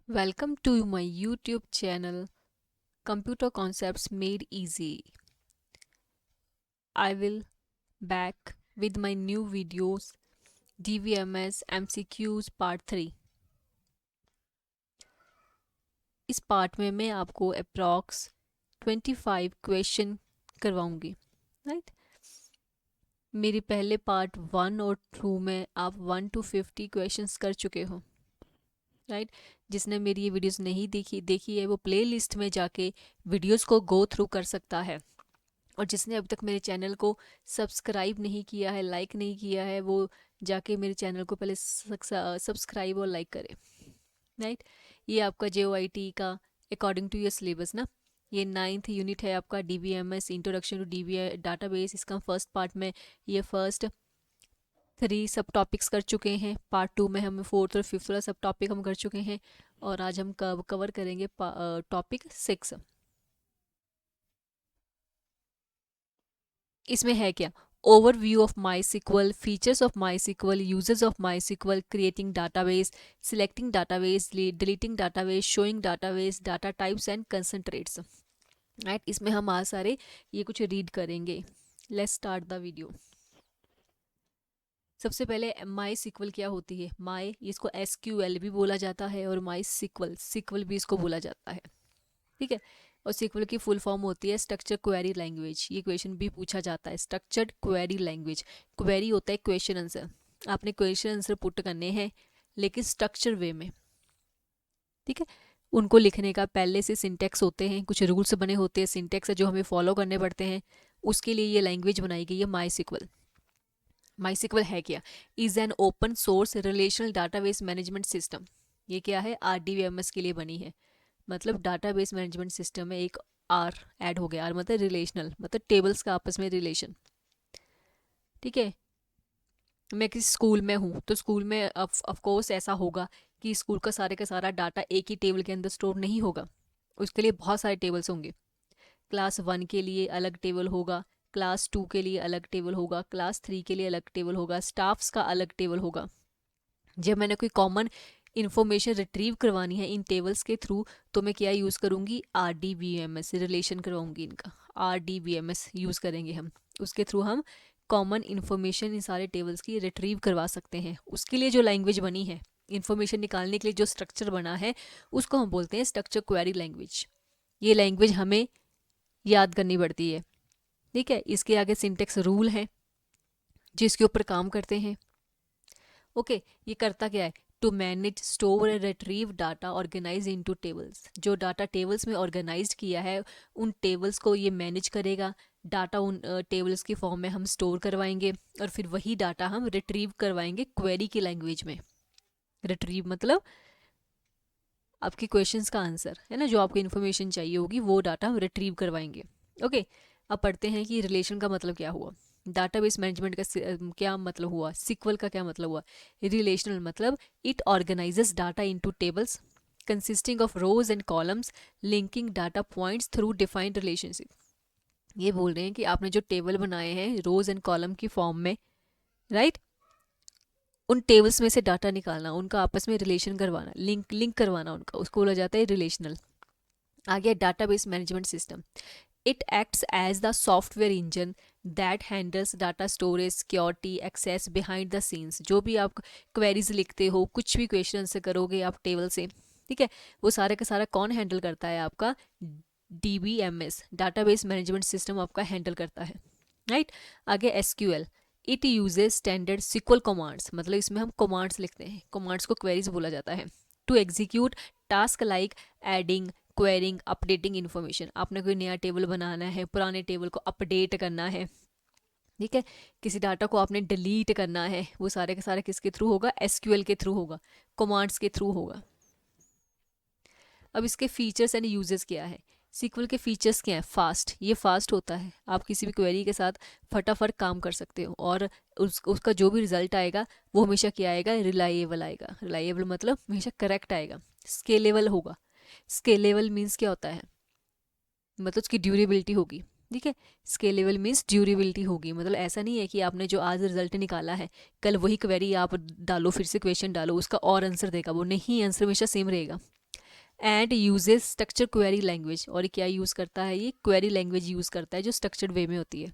Welcome to my YouTube channel Computer Concepts Made Easy. I will back with my new videos DVMS MCQs Part 3. इस part में मैं आपको approx 25 question करवाऊंगी, right. मेरे पहले part 1 और 2 में आप 1 to 50 क्वेश्चंस कर चुके हो, राइट। जिसने मेरी ये वीडियोस नहीं देखी है वो प्लेलिस्ट में जाके वीडियोस को गो थ्रू कर सकता है। और जिसने अब तक मेरे चैनल को सब्सक्राइब नहीं किया है, लाइक नहीं किया है, वो जाके मेरे चैनल को पहले सब्सक्राइब और लाइक करे, राइट। ये आपका JOIT का अकॉर्डिंग टू योर सिलेबस ना, ये 9th यूनिट है आपका DBMS introduction to DB database. इसका फर्स्ट पार्ट में ये फर्स्ट 3 सब टॉपिक्स कर चुके हैं। पार्ट 2 में हम 4th और 5th वाला सब टॉपिक हम कर चुके हैं और आज हम कवर करेंगे टॉपिक 6। इसमें है क्या, overview of MySQL, features of MySQL, uses of MySQL, creating database, selecting database, deleting database, showing database, data types and constraints, right. इसमें हम आज सारे ये कुछ रीड करेंगे। Let's start the video. सबसे पहले MySQL क्या होती है। माई, इसको SQL भी बोला जाता है और MySQL भी इसको बोला जाता है, ठीक है। और SQL की फुल फॉर्म होती है स्ट्रक्चर क्वेरी लैंग्वेज। ये क्वेश्चन भी पूछा जाता है, स्ट्रक्चर्ड क्वेरी लैंग्वेज। क्वेरी होता है क्वेश्चन आंसर, आपने क्वेश्चन आंसर पुट करने हैं लेकिन स्ट्रक्चर वे में, ठीक है। उनको लिखने का पहले से सिंटेक्स होते हैं, कुछ रूल्स बने होते हैं, सिंटेक्स है जो हमें फॉलो करने पड़ते हैं। उसके लिए ये लैंग्वेज बनाई गई है MySQL। MySQL है क्या, is an open source relational database management system. ये क्या है, RDBMS के लिए बनी है। मतलब डाटाबेस मैनेजमेंट सिस्टम में एक आर ऐड हो गया। आर मतलब रिलेशनल, मतलब टेबल्स का आपस में रिलेशन, ठीक है। मैं किसी स्कूल में हूँ तो स्कूल में ऑफ कोर्स ऐसा होगा कि स्कूल का सारा डाटा एक ही टेबल के अंदर स्टोर नहीं होगा। उसके लिए बहुत सारे टेबल्स होंगे। क्लास 1 के लिए अलग टेबल होगा, क्लास 2 के लिए अलग टेबल होगा, क्लास 3 के लिए अलग टेबल होगा, स्टाफ्स का अलग टेबल होगा। जब मैंने कोई कॉमन इन्फॉर्मेशन रिट्रीव करवानी है इन टेबल्स के थ्रू तो मैं क्या यूज़ करूँगी, RDBMS, रिलेशन करवाऊँगी इनका। RDBMS यूज़ करेंगे हम, उसके थ्रू हम कॉमन इन्फॉर्मेशन इन सारे टेबल्स की रिट्रीव करवा सकते हैं। उसके लिए जो लैंग्वेज बनी है, इन्फॉर्मेशन निकालने के लिए जो स्ट्रक्चर बना है, उसको हम बोलते हैं स्ट्रक्चर क्वेरी लैंग्वेज। ये लैंग्वेज हमें याद करनी पड़ती है, ठीक है। इसके आगे सिंटेक्स रूल है जिसके ऊपर काम करते हैं, ओके। ये करता क्या है, to manage, store and retrieve data organise into tables. जो डाटा टेबल्स में ऑर्गेनाइज किया है उन टेबल्स को ये मैनेज करेगा। डाटा उन टेबल्स की फॉर्म में हम स्टोर करवाएंगे और फिर वही डाटा हम रिट्रीव करवाएंगे क्वेरी की लैंग्वेज में। रिट्रीव मतलब आपके क्वेश्चंस का आंसर है ना, जो आपको इन्फॉर्मेशन चाहिए होगी वो डाटा हम रिट्रीव करवाएंगे, ओके। अब पढ़ते हैं कि रिलेशन का मतलब क्या हुआ, डाटाबेस मैनेजमेंट का क्या मतलब हुआ, सिक्वल का क्या मतलब हुआ। रिलेशनल मतलब it organises data into tables consisting of rose and columns linking data points through defined relationship. ये बोल रहे हैं कि आपने जो टेबल बनाए हैं रोज एंड कॉलम की फॉर्म में, राइट, उन टेबल्स में से डाटा निकालना, उनका आपस में रिलेशन करवाना, लिंक करवाना उनका, उसको बोला जाता है रिलेशनल। आ गया database management system. It acts as the software engine that handles data storage, security, access behind the scenes. जो भी आप क्वेरीज लिखते हो, कुछ भी क्वेश्चन से करोगे आप टेबल से, ठीक है, वो सारे का सारा कौन हैंडल करता है, आपका DBMS, डाटाबेस मैनेजमेंट सिस्टम आपका हैंडल करता है, राइट। आगे SQL, it uses standard SQL commands, मतलब इसमें हम कमांड्स लिखते हैं, कमांड्स को क्वेरीज बोला जाता है। To execute task like adding, querying, updating information. आपने कोई नया टेबल बनाना है, पुराने टेबल को अपडेट करना है, ठीक है, किसी डाटा को आपने डिलीट करना है, वो सारे का सारा किसके थ्रू होगा, SQL के थ्रू होगा, कमांड्स के थ्रू होगा। अब इसके फीचर्स एंड यूजेस क्या है। SQL के फीचर्स क्या है, फास्ट, ये फास्ट होता है, आप किसी भी क्वेरी के साथ फटाफट काम कर सकते हो और उसका जो भी रिजल्ट आएगा वो हमेशा क्या आएगा, रिलायबल आएगा। रिलायबल मतलब हमेशा करेक्ट आएगा। स्केलेबल होगा, स्केलेबल मीन्स क्या होता है, मतलब उसकी ड्यूरेबिलिटी होगी, ठीक है। स्केलेबल मीन्स ड्यूरेबिलिटी होगी, मतलब ऐसा नहीं है कि आपने जो आज रिजल्ट निकाला है कल वही क्वेरी आप डालो, फिर से क्वेश्चन डालो, उसका और आंसर देगा वो, नहीं, आंसर हमेशा सेम रहेगा। And uses structure query language, और ये क्या यूज़ करता है, ये क्वेरी लैंग्वेज यूज़ करता है जो स्ट्रक्चर्ड वे में होती है।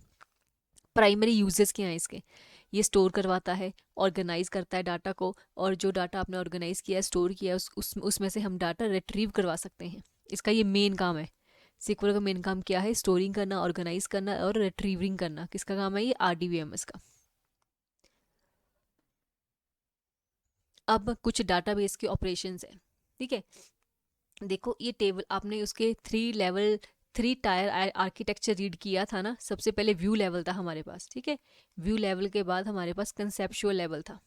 प्राइमरी यूजेस क्या हैं इसके, ये स्टोर करवाता है, ऑर्गेनाइज करता है डाटा को, और जो डाटा आपने ऑर्गेनाइज किया है, स्टोर किया है, उसमें से हम डाटा रिट्रीव करवा सकते हैं। इसका ये मेन काम है। सिक्वल का मेन काम क्या है, स्टोरिंग करना, ऑर्गेनाइज करना और रिट्रीविंग करना। किसका काम है, ये RDBMS का। अब कुछ डाटाबेस के ऑपरेशंस हैं, ठीक है। देखो ये टेबल आपने उसके 3 टायर आर्किटेक्चर रीड किया था ना। सबसे पहले व्यू लेवल था हमारे पास, ठीक है। व्यू लेवल के बाद हमारे पास कंसेप्चुअल लेवल था,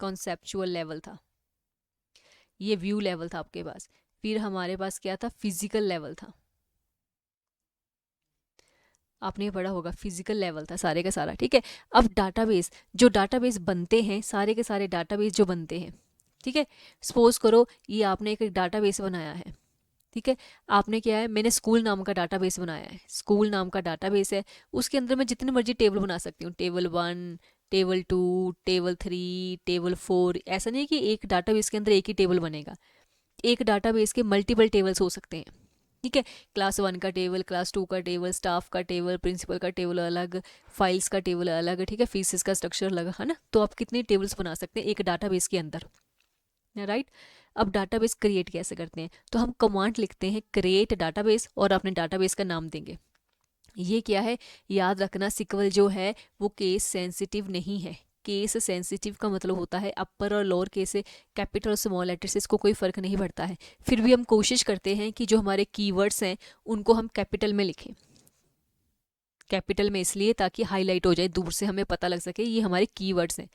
कॉन्सेप्चुअल लेवल था, ये व्यू लेवल था आपके पास। फिर हमारे पास क्या था, फिजिकल लेवल था। आपने ये पढ़ा होगा, फिजिकल लेवल था सारे का सारा, ठीक है। अब डाटाबेस, जो डाटाबेस बनते हैं, सारे के सारे डाटाबेस जो बनते हैं, ठीक है। सपोज करो ये आपने एक डाटाबेस बनाया है, ठीक है। आपने क्या है, मैंने स्कूल नाम का डाटाबेस बनाया है, स्कूल नाम का डाटाबेस है। उसके अंदर मैं जितने मर्जी टेबल बना सकती हूँ, टेबल 1, टेबल 2, टेबल 3, टेबल 4। ऐसा नहीं कि एक डाटाबेस के अंदर एक ही टेबल बनेगा, एक डाटाबेस के मल्टीपल टेबल्स हो सकते हैं, ठीक है। क्लास 1 का टेबल, क्लास 2 का टेबल, स्टाफ का टेबल, प्रिंसिपल का टेबल अलग, फाइल्स का टेबल अलग, ठीक है, फीसेस का स्ट्रक्चर अलग, है ना। तो आप कितने टेबल्स बना सकते हैं एक डाटाबेस के अंदर, राइट। अब डाटाबेस क्रिएट कैसे करते हैं, तो हम कमांड लिखते हैं क्रिएट डाटाबेस और अपने डाटाबेस का नाम देंगे। ये क्या है, याद रखना, सिक्वल जो है वो केस सेंसिटिव नहीं है। केस सेंसिटिव का मतलब होता है अपर और लोअर केस से, कैपिटल और स्मॉल लेटर से इसको कोई फ़र्क नहीं पड़ता है। फिर भी हम कोशिश करते हैं कि जो हमारे कीवर्ड्स हैं उनको हम कैपिटल में लिखें। कैपिटल में इसलिए ताकि हाईलाइट हो जाए, दूर से हमें पता लग सके ये हमारे कीवर्ड्स हैं।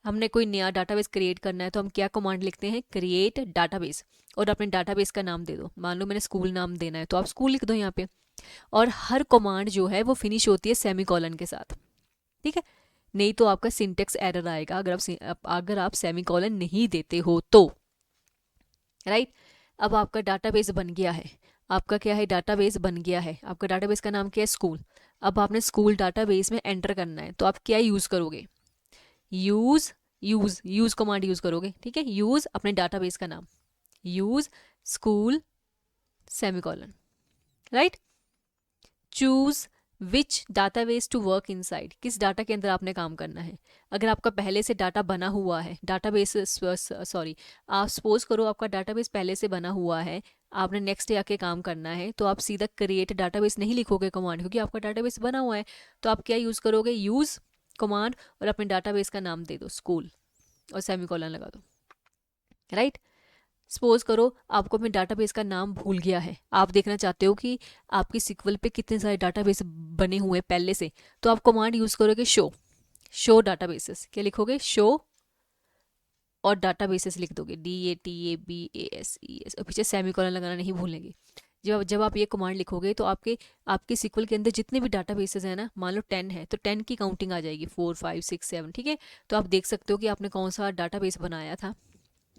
हमने कोई नया डाटाबेस क्रिएट करना है तो हम क्या कमांड लिखते हैं, क्रिएट डाटाबेस, और अपने डाटाबेस का नाम दे दो। मान लो मैंने स्कूल नाम देना है तो आप स्कूल लिख दो यहाँ पे। और हर कमांड जो है वो फिनिश होती है सेमीकोलन के साथ, ठीक है। नहीं तो आपका सिंटेक्स एरर आएगा अगर आप सेमीकोलन नहीं देते हो तो, राइट। अब आपका डाटाबेस बन गया है, आपका क्या है, डाटाबेस बन गया है। आपका डाटाबेस का नाम क्या है, स्कूल। अब आपने स्कूल डाटाबेस में एंटर करना है तो आप क्या यूज़ करोगे, use use use command use करोगे, ठीक है। यूज़ अपने डाटाबेस का नाम, use school semicolon, right. Choose which database to work inside, किस डाटा के अंदर आपने काम करना है। अगर आपका पहले से डाटा बना हुआ है, डाटाबेस सॉरी, आप सपोज करो आपका डाटाबेस पहले से बना हुआ है, आपने नेक्स्ट डे आके काम करना है, तो आप सीधा क्रिएट डाटाबेस नहीं लिखोगे कमांड, क्योंकि आपका डाटाबेस बना हुआ है। तो आप क्या यूज़ करोगे, यूज़ कमांड और अपने डाटाबेस का नाम दे दो स्कूल और सेमीकोलन लगा दो, राइट। सपोज करो आपको अपने डाटाबेस का नाम भूल गया है, आप देखना चाहते हो कि आपकी सिक्वल पे कितने सारे डाटाबेस बने हुए हैं पहले से, तो आप कमांड यूज़ करोगे शो डाटाबेसेस। क्या लिखोगे, शो और डाटाबेसेस लिख दोगे, DATABASES, और पीछे सेमीकोलन लगाना नहीं भूलेंगे। जब आप ये कमांड लिखोगे तो आपके सिक्वल के अंदर जितने भी डाटाबेसेस हैं ना, मान लो 10 है तो 10 की काउंटिंग आ जाएगी, 4 5 6 7, ठीक है। तो आप देख सकते हो कि आपने कौन सा डाटाबेस बनाया था,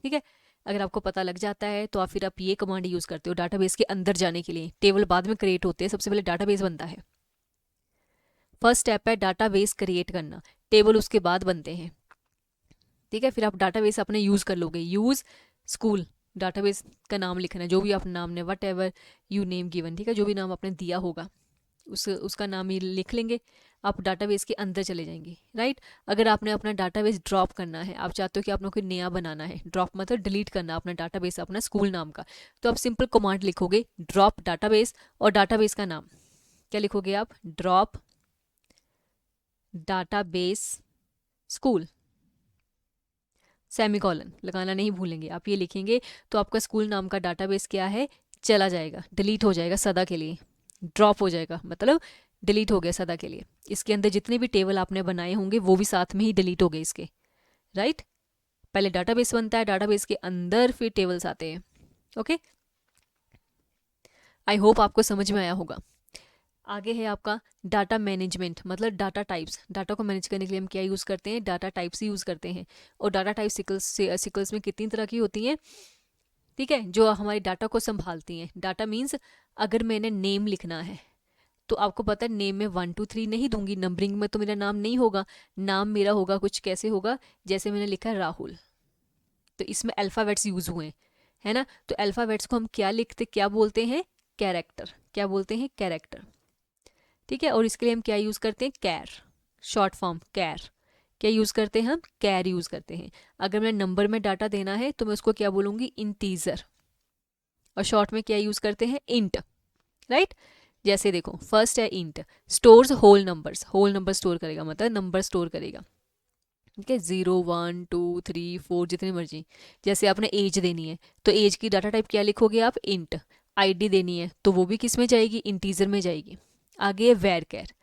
ठीक है। अगर आपको पता लग जाता है तो फिर आप ये कमांड यूज़ करते हो डाटाबेस के अंदर जाने के लिए। टेबल बाद में क्रिएट होते हैं, सबसे पहले डाटाबेस बनता है। फर्स्ट स्टेप है डाटाबेस क्रिएट करना, टेबल उसके बाद बनते हैं, ठीक है। फिर आप डाटाबेस अपने यूज़ कर लोगे, यूज़ स्कूल, डाटाबेस का नाम लिखना है, जो भी आप नाम ने what ever you name given, ठीक है, जो भी नाम आपने दिया होगा उसका नाम ही लिख लेंगे। आप डाटाबेस के अंदर चले जाएंगे, राइट। अगर आपने अपना डाटाबेस ड्रॉप करना है, आप चाहते हो कि आपने कोई नया बनाना है, ड्रॉप मतलब डिलीट करना अपना डाटाबेस अपना स्कूल नाम का, तो आप सिंपल कमांड लिखोगे ड्रॉप डाटाबेस और डाटाबेस का नाम क्या लिखोगे आप, ड्रॉप डाटाबेस स्कूल, सेमीकोलन लगाना नहीं भूलेंगे। आप ये लिखेंगे तो आपका स्कूल नाम का डाटाबेस क्या है, चला जाएगा, डिलीट हो जाएगा सदा के लिए, ड्रॉप हो जाएगा मतलब डिलीट हो गया सदा के लिए। इसके अंदर जितने भी टेबल आपने बनाए होंगे वो भी साथ में ही डिलीट हो गए इसके, राइट। पहले डाटाबेस बनता है, डाटाबेस के अंदर फिर टेबल्स आते हैं, ओके। आई होप आपको समझ में आया होगा। आगे है आपका डाटा मैनेजमेंट, मतलब डाटा टाइप्स। डाटा को मैनेज करने के लिए हम क्या यूज़ करते हैं, डाटा टाइप्स ही यूज़ करते हैं। और डाटा टाइप सिकल्स में कितनी तरह की होती हैं, ठीक है, जो हमारे डाटा को संभालती हैं। डाटा मीन्स अगर मैंने नेम लिखना है तो आपको पता है नेम में 1 2 3 नहीं दूंगी, नंबरिंग में तो मेरा नाम नहीं होगा, नाम मेरा होगा कुछ कैसे होगा, जैसे मैंने लिखा है राहुल, तो इसमें अल्फ़ाबेट्स यूज़ हुए हैं, है ना। तो अल्फ़ाबेट्स को हम क्या लिखते, क्या बोलते हैं, कैरेक्टर। क्या बोलते हैं, कैरेक्टर। ठीक है, और इसके लिए हम क्या यूज़ करते हैं, कैर, शॉर्ट फॉर्म कैर। क्या यूज़ करते हैं हम, कैर यूज़ करते हैं। अगर मैं नंबर में डाटा देना है तो मैं उसको क्या बोलूँगी, इंटीजर, और शॉर्ट में क्या यूज़ करते हैं, इंट, राइट। जैसे देखो फर्स्ट है int, stores whole numbers, whole number store करेगा, मतलब नंबर स्टोर करेगा। ठीक है, 0 1 2 3 4 जितनी मर्जी। जैसे आपने एज देनी है तो एज की डाटा टाइप क्या लिखोगे आप, इंट। आईडी देनी है तो वो भी किस में जाएगी, इंटीजर में जाएगी। आगे है वेर कैर।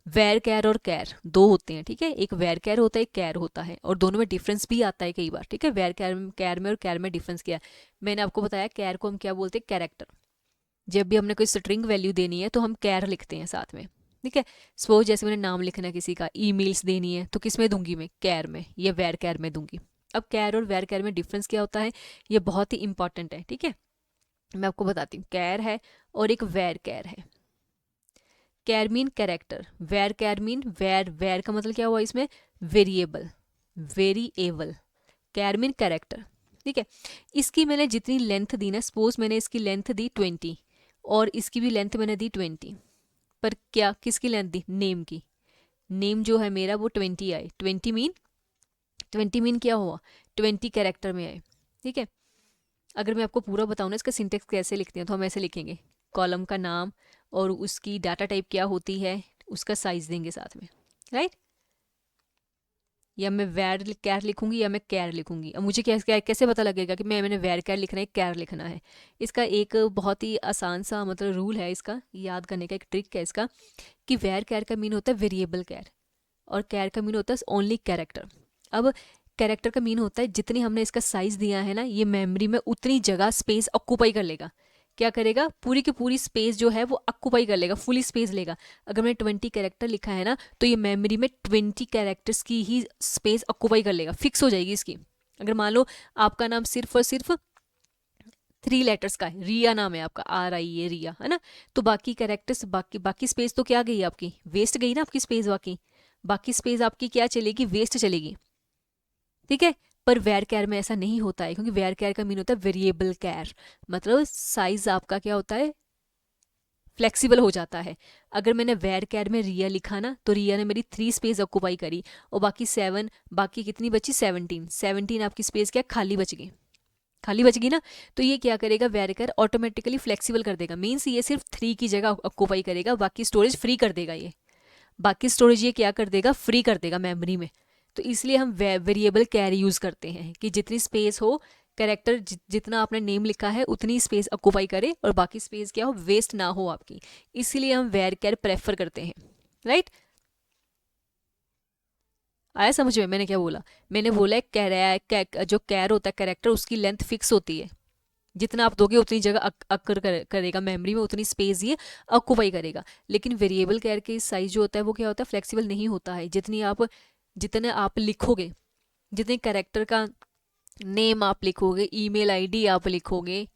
वेर कैर और कैर दो होते हैं, ठीक है, एक वेर कैर होता है, एक कैर होता है, और दोनों में डिफरेंस भी आता है कई बार। ठीक है, वेर कैर में और कैर में डिफरेंस क्या है, मैंने आपको बताया। कैर को हम क्या बोलते हैं, कैरेक्टर। जब भी हमने कोई स्ट्रिंग वैल्यू देनी है तो हम कैर लिखते हैं साथ में। ठीक है, सपोज जैसे मैंने नाम लिखना है किसी का, ईमेल्स देनी है तो किस में दूंगी मैं, कैर में, या वेर कैर में दूंगी। अब कैर और वेर कैर में डिफरेंस क्या होता है, ये बहुत ही इंपॉर्टेंट है। ठीक है, मैं आपको बताती हूँ, कैर है और एक वेर कैर है। Char mean character, var char mean var, var का मतलब क्या हुआ इसमें, variable, variable. Char mean character. ठीक है, इसकी मैंने जितनी लेंथ दी ना, सपोज मैंने इसकी लेंथ दी 20 और इसकी भी लेंथ मैंने दी 20, पर क्या किसकी लेंथ दी, नेम की। नेम जो है मेरा वो 20 आए, 20 मीन क्या हुआ, 20 कैरेक्टर में आए। ठीक है, अगर मैं आपको पूरा बताऊँ ना इसका सिंटेक्स कैसे लिखते हैं, तो हम ऐसे लिखेंगे, कॉलम का नाम और उसकी डाटा टाइप क्या होती है, उसका साइज देंगे साथ में, राइट। या मैं वेर कैर लिखूंगी या मैं कैर लिखूंगी। अब मुझे कैसे पता लगेगा कि मैंने वेर कैर लिखना है, कैर लिखना है। इसका एक बहुत ही आसान सा मतलब रूल है, इसका याद करने का एक ट्रिक है इसका, कि वेर कैर का मीन होता है वेरिएबल कैर, और कैर का मीन होता है ओनली कैरेक्टर। अब कैरेक्टर का मीन होता है जितनी हमने इसका साइज दिया है ना, ये मेमोरी में उतनी जगह स्पेस ऑक्यूपाई कर लेगा। क्या करेगा, पूरी की पूरी स्पेस जो है वो ऑक्यूपाई कर लेगा, फुली स्पेस लेगा। अगर मैंने 20 कैरेक्टर लिखा है ना, तो ये मेमोरी में 20 कैरेक्टर्स की ही स्पेस ऑक्यूपाई कर लेगा, फिक्स हो जाएगी इसकी। अगर मान लो आपका नाम सिर्फ और सिर्फ 3 लेटर्स का है, रिया नाम है आपका, RIA रिया, है ना, तो बाकी कैरेक्टर्स, बाकी बाकी स्पेस तो क्या गई आपकी, वेस्ट गई ना आपकी स्पेस। बाकी बाकी स्पेस आपकी क्या चलेगी, वेस्ट चलेगी। ठीक है, पर वेर कैर में ऐसा नहीं होता है, क्योंकि वेर कैर का मीन होता है वेरिएबल कैर, मतलब साइज आपका क्या होता है, फ्लेक्सिबल हो जाता है। अगर मैंने वेर कैर में रिया लिखा ना, तो रिया ने मेरी 3 स्पेस ऑक्यूपाई करी, और बाकी 7, बाकी कितनी बची, 17 आपकी स्पेस क्या खाली बच गई, खाली बच गई ना। तो ये क्या करेगा, वेर कैर ऑटोमेटिकली फ्लेक्सिबल कर देगा, मीन्स ये सिर्फ 3 की जगह ऑक्यूपाई करेगा, बाकी स्टोरेज फ्री कर देगा। ये बाकी स्टोरेज ये क्या कर देगा, फ्री कर देगा मेमोरी में। तो इसलिए हम वेरिएबल कैर यूज़ करते हैं, कि जितनी स्पेस हो, कैरेक्टर जितना आपने नेम लिखा है उतनी स्पेस ऑक्यूपाई करे, और बाकी स्पेस क्या हो, वेस्ट ना हो आपकी। इसीलिए हम वेर कैर प्रेफर करते हैं, राइट। आया समझ में मैंने क्या बोला, मैंने बोला है जो कैर होता है कैरेक्टर, उसकी लेंथ फिक्स होती है, जितना आप दोगे उतनी जगह अक्कर करेगा मेमोरी में, उतनी स्पेस ये ऑक्यूपाई करेगा। लेकिन वेरिएबल कैर के साइज जो होता है वो क्या होता है, फ्लेक्सिबल नहीं होता है। जितने आप लिखोगे, जितने कैरेक्टर का नेम आप लिखोगे, ईमेल आईडी आप लिखोगे,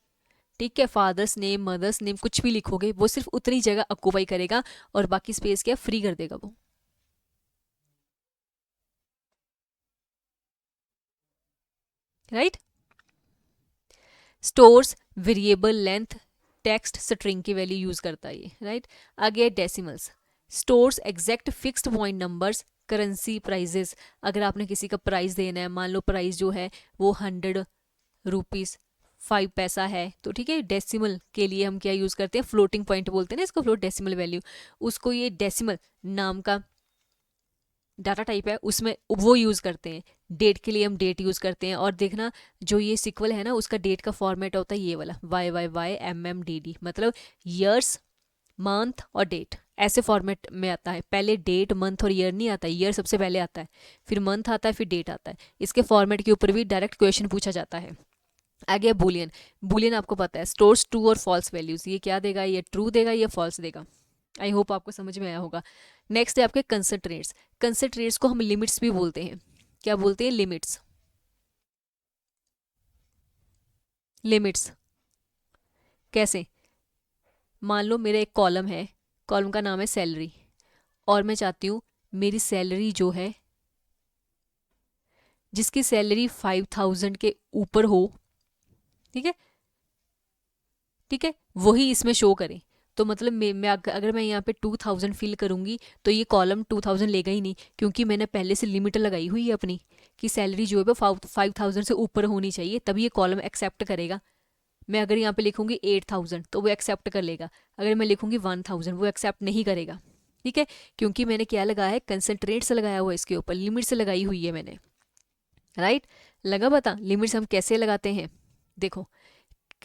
ठीक है, फादर्स नेम, मदर्स नेम, कुछ भी लिखोगे, वो सिर्फ उतनी जगह ऑक्यूपाई करेगा, और बाकी स्पेस क्या फ्री कर देगा वो, right. Stores variable length, text string की वैल्यू यूज करता है ये, राइट। आगे decimals, stores exact fixed point numbers, currency prices. अगर आपने किसी का प्राइस देना है, मान लो प्राइस जो है वो 100 रुपीज़ 5 पैसा है, तो ठीक है, डेसिमल के लिए हम क्या यूज़ करते हैं, फ्लोटिंग पॉइंट बोलते हैं ना इसको, फ्लोट डेसिमल वैल्यू, उसको ये डेसिमल नाम का डाटा टाइप है उसमें वो यूज़ करते हैं। डेट के लिए हम डेट यूज़ करते हैं, और देखना जो ये सिक्वल है ना, उसका डेट का फॉर्मेट होता है ये वाला, YYYMMDD, मतलब ईयर्स, मंथ और डेट, ऐसे फॉर्मेट में आता है। पहले डेट, मंथ और ईयर नहीं आता है, ईयर सबसे पहले आता है, फिर मंथ आता है, फिर डेट आता है। इसके फॉर्मेट के ऊपर भी डायरेक्ट क्वेश्चन पूछा जाता है। आगे बुलियन, बुलियन आपको पता है, स्टोर्स ट्रू और फॉल्स वैल्यूज, ये क्या देगा, ये ट्रू देगा, ये फॉल्स देगा। आई होप आपको समझ में आया होगा। नेक्स्ट है आपके कंसंट्रेट्स। कंसंट्रेट्स को हम लिमिट्स भी बोलते हैं। क्या बोलते हैं, लिमिट्स। लिमिट्स कैसे, मान लो मेरा एक कॉलम है, कॉलम का नाम है सैलरी, और मैं चाहती हूँ मेरी सैलरी जो है, जिसकी सैलरी 5000 के ऊपर हो, ठीक है, ठीक है, वही इसमें शो करें। तो मतलब अगर मैं यहाँ पे 2000 फिल करूँगी तो ये कॉलम 2000 लेगा ही नहीं, क्योंकि मैंने पहले से लिमिट लगाई हुई है अपनी कि सैलरी जो है वो 5000 से ऊपर होनी चाहिए, तभी ये कॉलम एक्सेप्ट करेगा। मैं अगर यहाँ पे लिखूंगी 8000 तो वो एक्सेप्ट कर लेगा, अगर मैं लिखूंगी 1000 वो एक्सेप्ट नहीं करेगा। ठीक है, क्योंकि मैंने क्या लगाया है, कंसंट्रेट से लगाया हुआ है, इसके ऊपर लिमिट से लगाई हुई है मैंने। राइट, लगा पता लिमिट्स हम कैसे लगाते हैं? देखो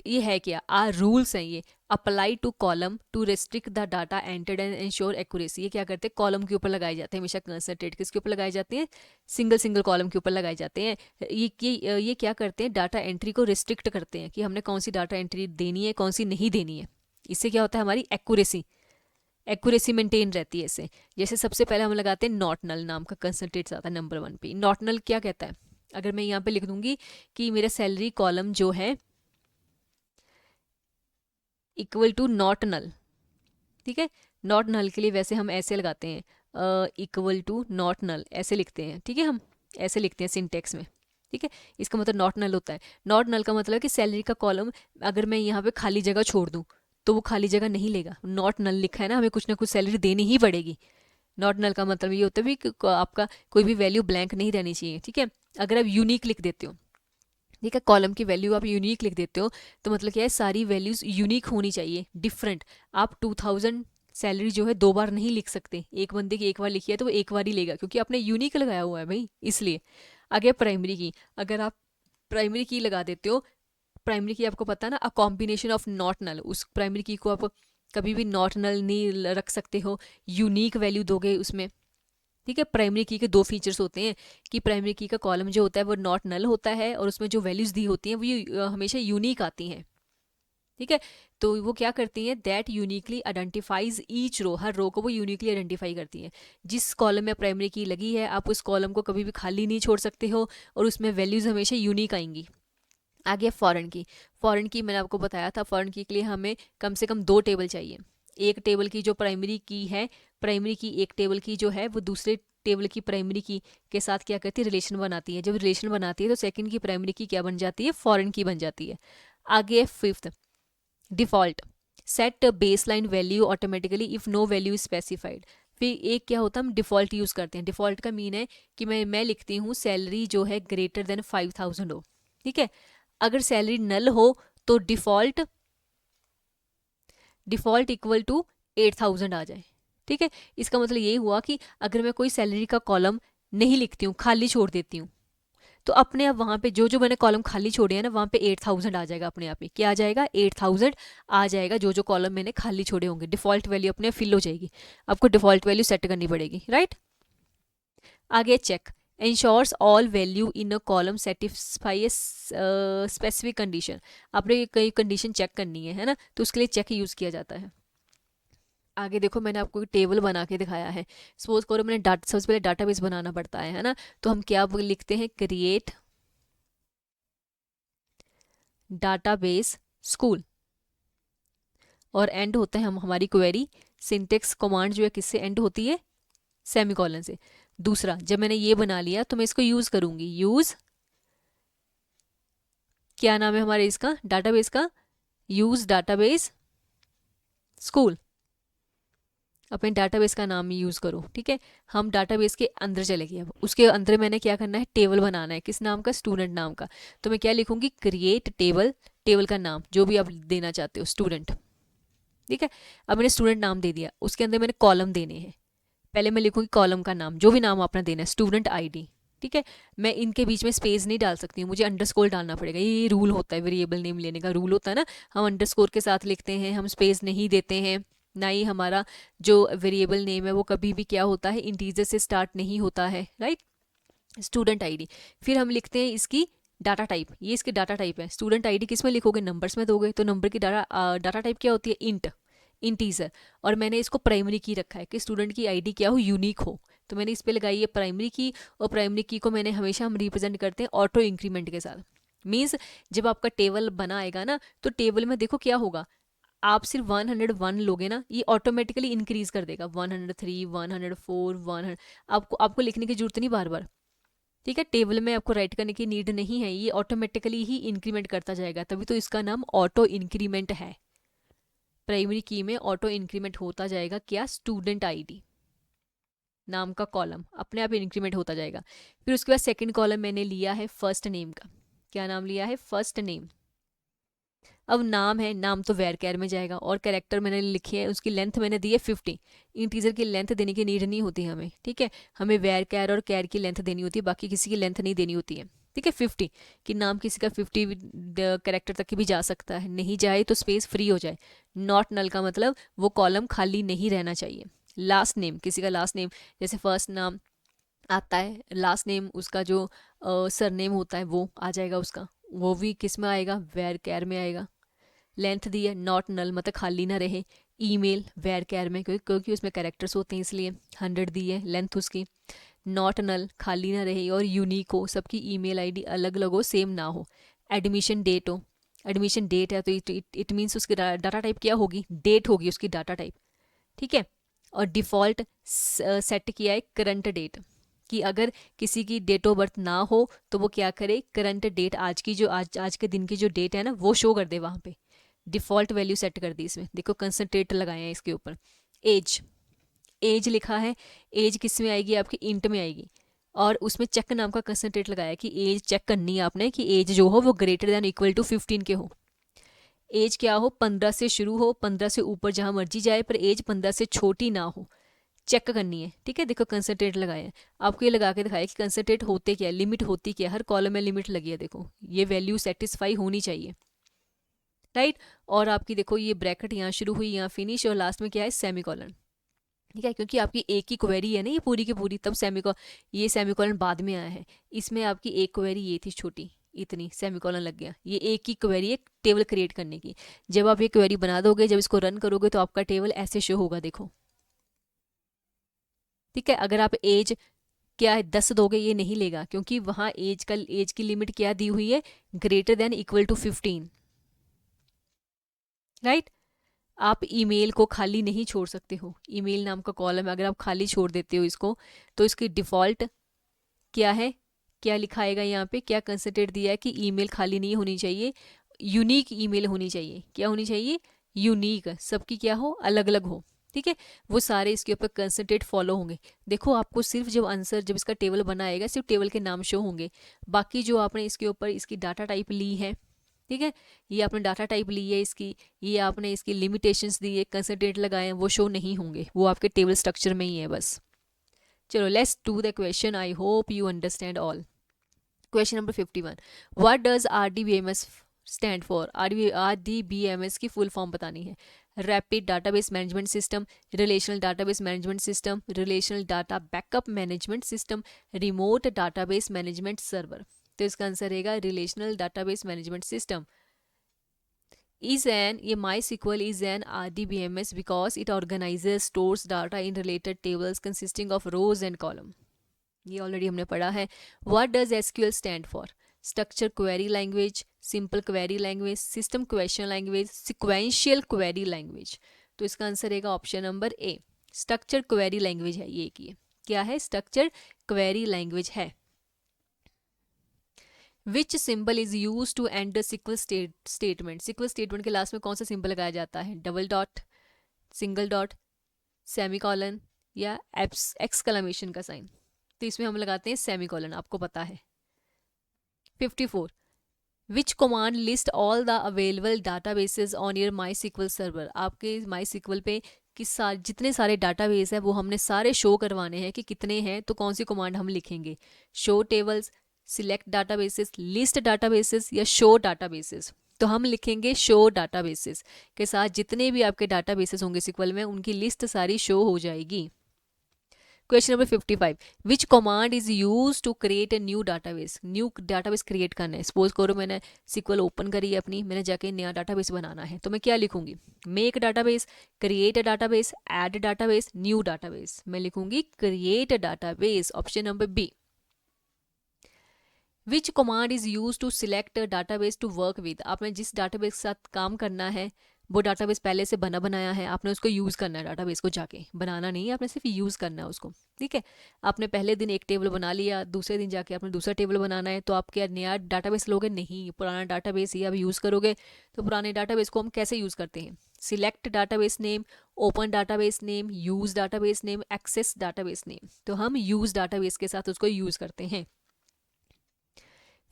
ये है क्या, आर रूल्स हैं ये, apply to column to restrict the data entered and ensure accuracy. ये क्या करते हैं, कॉलम के ऊपर लगाए जाते हैं हमेशा, कंसंट्रेट किसके ऊपर लगाए जाते हैं, सिंगल सिंगल कॉलम के ऊपर लगाए जाते हैं। ये क्या करते हैं, डाटा एंट्री को रिस्ट्रिक्ट करते हैं कि हमने कौन सी डाटा एंट्री देनी है, कौन सी नहीं देनी है। इससे क्या होता है, हमारी एक्यूरेसी मेंटेन रहती है इससे। जैसे सबसे पहले हम लगाते हैं नॉट नल नाम का कंसंट्रेट आता है नंबर 1 पे। नॉट नल क्या कहता है, अगर मैं यहाँ पे लिख दूंगी कि मेरा सैलरी कॉलम जो है इक्वल टू नॉट नल, ठीक है, नॉट नल के लिए वैसे हम ऐसे लगाते हैं, इक्वल टू नॉट नल ऐसे लिखते हैं, ठीक है, हम ऐसे लिखते हैं सिंटेक्स में। ठीक है, इसका मतलब नॉट नल होता है। नॉट नल का मतलब है कि सैलरी का कॉलम अगर मैं यहाँ पे खाली जगह छोड़ दूँ तो वो खाली जगह नहीं लेगा। नॉट नल लिखा है ना, हमें कुछ ना कुछ सैलरी देनी ही पड़ेगी। नॉट नल का मतलब ये होता है भी कि आपका कोई भी वैल्यू ब्लैंक नहीं रहनी चाहिए। ठीक है, अगर आप यूनिक लिख देते हो, ठीक है, कॉलम की वैल्यू आप यूनिक लिख देते हो तो मतलब क्या है, सारी वैल्यूज यूनिक होनी चाहिए, डिफरेंट। आप 2000 सैलरी जो है 2 बार नहीं लिख सकते, एक बंदे की एक बार लिखी है तो वो एक बार ही लेगा, क्योंकि आपने यूनिक लगाया हुआ है भाई, इसलिए। आगे प्राइमरी की, अगर आप प्राइमरी की लगा देते हो, प्राइमरी की आपको पता है ना, a combination of not null, उस प्राइमरी की को आप कभी भी नॉट नल नहीं रख सकते हो, यूनिक वैल्यू दोगे उसमें। ठीक है, प्राइमरी की के 2 फीचर्स होते हैं कि प्राइमरी की का कॉलम जो होता है वो नॉट नल होता है, और उसमें जो वैल्यूज दी होती हैं वो हमेशा यूनिक आती हैं। ठीक है, तो वो क्या करती हैं, that uniquely identifies each row, हर रो को वो यूनिकली आइडेंटिफाई करती हैं। जिस कॉलम में प्राइमरी की लगी है आप उस कॉलम को कभी भी खाली नहीं छोड़ सकते हो, और उसमें वैल्यूज हमेशा यूनिक आएंगी। आगे फॉरेन की, फॉरेन की मैंने आपको बताया था, फॉरेन की के लिए हमें कम से कम 2 टेबल चाहिए। एक टेबल की जो प्राइमरी की है, प्राइमरी की एक टेबल की जो है वो दूसरे टेबल की प्राइमरी की के साथ क्या करती है, रिलेशन बनाती है। जब रिलेशन बनाती है तो सेकंड की प्राइमरी की क्या बन जाती है, फॉरेन की बन जाती है। आगे 5th, default, set baseline value automatically if no value specified. फिर एक क्या होता है, हम डिफॉल्ट यूज़ करते हैं। डिफॉल्ट का मीन है कि मैं लिखती हूँ सैलरी जो है ग्रेटर देन 5000 हो। ठीक है, अगर सैलरी नल हो तो डिफॉल्ट इक्वल टू 8000 आ जाए। ठीक है, इसका मतलब ये हुआ कि अगर मैं कोई सैलरी का कॉलम नहीं लिखती हूँ, खाली छोड़ देती हूँ, तो अपने आप वहाँ पे जो जो मैंने कॉलम खाली छोड़े हैं ना, वहाँ पे 8000 आ जाएगा अपने आप ही। क्या आ जाएगा, 8000 आ जाएगा, जो जो कॉलम मैंने खाली छोड़े होंगे। डिफॉल्ट वैल्यू अपने फिल हो जाएगी, आपको डिफॉल्ट वैल्यू सेट करनी पड़ेगी। राइट, आगे check, ensures all value in a column satisfy specific condition. आपने कई कंडीशन चेक करनी है ना, तो उसके लिए चेक यूज़ किया जाता है। आगे देखो, मैंने आपको टेबल बना के दिखाया है। सपोज करो मैंने डाटा, सबसे पहले डाटाबेस बनाना पड़ता है ना, तो हम क्या लिखते हैं, क्रिएट डाटाबेस स्कूल, और एंड होता है हम हमारी क्वेरी। सिंटेक्स कमांड जो है किससे एंड होती है, सेमीकोलन से। दूसरा, जब मैंने ये बना लिया तो मैं इसको यूज करूंगी, यूज, क्या नाम है हमारे इसका डाटाबेस का, यूज डाटाबेस स्कूल। अपने डाटाबेस का नाम यूज करो। ठीक है, हम डाटाबेस के अंदर चले गए। अब उसके अंदर मैंने क्या करना है, टेबल बनाना है, किस नाम का, स्टूडेंट नाम का। तो मैं क्या लिखूंगी, क्रिएट टेबल, टेबल का नाम जो भी आप देना चाहते हो, स्टूडेंट। ठीक है, अब मैंने स्टूडेंट नाम दे दिया, उसके अंदर मैंने कॉलम देने हैं। पहले मैं लिखूंगी कॉलम का नाम, जो भी नाम आपने देना है, स्टूडेंट आईडी। ठीक है, मैं इनके बीच में स्पेस नहीं डाल सकती हूँ, मुझे अंडरस्कोर डालना पड़ेगा। ये रूल होता है, वेरिएबल नेम लेने का रूल होता है ना, हम अंडरस्कोर के साथ लिखते हैं, हम स्पेस नहीं देते हैं। ना ही हमारा जो वेरिएबल नेम है वो कभी भी क्या होता है, इंटीजर से स्टार्ट नहीं होता है। Right, student ID. फिर हम लिखते हैं इसकी डाटा टाइप, ये इसकी डाटा टाइप है। स्टूडेंट आईडी किस में लिखोगे, नंबर्स में दोगे, तो नंबर की डाटा टाइप क्या होती है, इंटीजर। और मैंने इसको प्राइमरी की रखा है कि स्टूडेंट की आईडी क्या हो, यूनिक हो, तो मैंने इस पे लगाई है प्राइमरी की। और प्राइमरी की को मैंने हमेशा हम रिप्रेजेंट करते हैं ऑटो इंक्रीमेंट के साथ। मीन्स जब आपका टेबल बना आएगा ना, तो टेबल में देखो क्या होगा, आप सिर्फ 101 लोगे ना, ये ऑटोमेटिकली इंक्रीज कर देगा, 103, 104, 100। आपको लिखने की जरूरत नहीं बार बार। ठीक है, टेबल में आपको राइट करने की नीड नहीं है, ये ऑटोमेटिकली ही इंक्रीमेंट करता जाएगा, तभी तो इसका नाम ऑटो इंक्रीमेंट है। प्राइमरी की में ऑटो इंक्रीमेंट होता जाएगा क्या, स्टूडेंट आईडी नाम का कॉलम अपने आप इंक्रीमेंट होता जाएगा। फिर उसके बाद सेकंड कॉलम मैंने लिया है फर्स्ट नेम का, क्या नाम लिया है, फर्स्ट नेम। अब नाम है, नाम तो वेर कैर में जाएगा, और कैरेक्टर मैंने लिखे है, उसकी लेंथ मैंने दी है 50। इंटीजर की लेंथ देने की नीड नहीं होती हमें, ठीक है, हमें वेर कैर और कैर की लेंथ देनी होती है, बाकी किसी की लेंथ नहीं देनी होती है, ठीक है। 50 कि नाम किसी का 50 कैरेक्टर तक भी जा सकता है, नहीं जाए तो स्पेस फ्री हो जाए। नॉट नल का मतलब वो कॉलम खाली नहीं रहना चाहिए। लास्ट नेम, किसी का लास्ट नेम, जैसे फर्स्ट नाम आता है, लास्ट नेम उसका जो सरनेम होता है वो आ जाएगा उसका, वो भी किस में आएगा, वेर कैर में आएगा। लेंथ दी है, नॉट नल मतलब खाली ना रहे। ईमेल वेर कैर में, क्योंकि उसमें कैरेक्टर्स होते हैं इसलिए 100 दी है लेंथ उसकी। नॉट नल खाली ना रहे और यूनिक हो, सबकी ईमेल आईडी अलग अलग हो, सेम ना हो। एडमिशन डेट हो, एडमिशन डेट है तो इट मीन्स उसकी डाटा टाइप क्या होगी, डेट होगी उसकी डाटा टाइप, ठीक है। और डिफ़ॉल्ट सेट किया है करंट डेट, कि अगर किसी की डेट ऑफ बर्थ ना हो तो वो क्या करे, करंट डेट, आज की जो आज के दिन की जो डेट है ना वो शो कर दे वहाँ पे। डिफ़ॉल्ट वैल्यू सेट कर दी इसमें, देखो कंसंट्रेट लगाए हैं इसके ऊपर। एज, एज लिखा है, एज किस में आएगी आपकी, इंट में आएगी, और उसमें चेक नाम का कंसंट्रेट लगाया कि एज चेक करनी है आपने, कि एज जो हो वो ग्रेटर देन इक्वल टू 15 के हो। एज क्या हो, 15 से शुरू हो, 15 से ऊपर जहाँ मर्जी जाए, पर एज 15 से छोटी ना हो, चेक करनी है, ठीक है। देखो कंसंट्रेट लगाए हैं, आपको ये लगा के दिखाया कि कंसंट्रेट होते क्या है, लिमिट होती क्या है, हर कॉलम में लिमिट लगी है, देखो ये वैल्यू सेटिस्फाई होनी चाहिए, राइट। और आपकी देखो ये ब्रैकेट यहाँ शुरू हुई, यहाँ फिनिश, और लास्ट में क्या है, सेमीकोलन, ठीक है, क्योंकि आपकी एक ही क्वेरी है ना ये पूरी की पूरी, तब ये सेमीकोलन बाद में आया है। इसमें आपकी एक क्वेरी ये थी छोटी, इतनी, सेमीकोलन लग गया, ये एक ही क्वेरी, एक टेबल क्रिएट करने की। जब आप ये क्वेरी बना दोगे, जब इसको रन करोगे तो आपका टेबल ऐसे शो होगा, देखो, ठीक है। अगर आप एज क्या है 10 दोगे, ये नहीं लेगा, क्योंकि वहाँ एज की लिमिट क्या दी हुई है, greater than equal to 15, right. आप ईमेल को खाली नहीं छोड़ सकते हो, ईमेल नाम का कॉलम है, अगर आप खाली छोड़ देते हो इसको तो इसकी डिफ़ॉल्ट क्या है, क्या लिखाएगा यहाँ पे, क्या कंसिडर दिया है कि ईमेल खाली नहीं होनी चाहिए, यूनिक ईमेल होनी चाहिए, क्या होनी चाहिए, यूनिक, सबकी क्या हो, अलग अलग हो, ठीक है। वो सारे इसके ऊपर कंसंट्रेट फॉलो होंगे। देखो आपको सिर्फ जब आंसर, जब इसका टेबल बनाएगा सिर्फ टेबल के नाम शो होंगे, बाकी जो आपने इसके ऊपर इसकी डाटा टाइप ली है, ठीक है, ये आपने डाटा टाइप ली है इसकी, ये आपने इसकी लिमिटेशंस दी है, कंसंट्रेट लगाए हैं, वो शो नहीं होंगे, वो आपके टेबल स्ट्रक्चर में ही है बस। चलो let's do the question, I hope you understand all. Question number 51, what does RDBMS stand for, RDBMS की फुल फॉर्म बतानी है। Rapid database management system, relational database management system, relational data backup management system, remote database management server. तो इसका answer रहेगा relational database management system. ये MySQL is an RDBMS because it organizes, stores data in related tables consisting of rows and column. ये already हमने पढ़ा है। What does SQL stand for? Structure query language, simple query language, system question language, sequential query language। तो इसका answer रहेगा option number A, structure query language है ये की, क्या है, स्ट्रक्चर क्वेरी लैंग्वेज है। Which symbol is use to end the SQL statement, SQL statement के लास्ट में कौन सा सिंबल लगाया जाता है, double dot, single dot, semicolon या एक्सक्लेमेशन का साइन। तो इसमें हम लगाते हैं सेमीकॉलन, आपको पता है। 54, विच command list all the available databases on your MySQL server, आपके MySQL पे जितने सारे डाटाबेस है वो हमने सारे शो करवाने हैं कि कितने हैं, तो कौन सी कमांड हम लिखेंगे, show tables, select databases, list databases या शो डाटाबेसेस। तो हम लिखेंगे शो डाटाबेसेस के साथ जितने भी आपके डाटाबेसेस होंगे SQL में उनकी लिस्ट सारी शो हो जाएगी। Question number 55, which command is use to create a new database create करना है। सपोज करो मैंने SQL ओपन करी अपनी, मैंने जाके नया डाटाबेस बनाना है, तो मैं क्या लिखूंगी, make database, create a database, add database, new database. मैं लिखूंगी create database, option number B. Which command is use to select database to work with, आपने जिस डाटाबेस के साथ काम करना है, वो डाटाबेस पहले से बना बनाया है, आपने उसको यूज़ करना है, डाटाबेस को जाके बनाना नहीं है, आपने सिर्फ यूज़ करना है उसको, ठीक है। आपने पहले दिन एक टेबल बना लिया, दूसरे दिन जाके आपने दूसरा टेबल बनाना है, तो आप क्या नया डाटाबेस लोगे? नहीं, पुराना डाटाबेस ही आप यूज़ करोगे। तो पुराने डाटाबेस को हम कैसे यूज़ करते हैं? Select database name, open database name, use database name, access database name. तो हम यूज़ डाटाबेस के साथ उसको यूज़ करते हैं।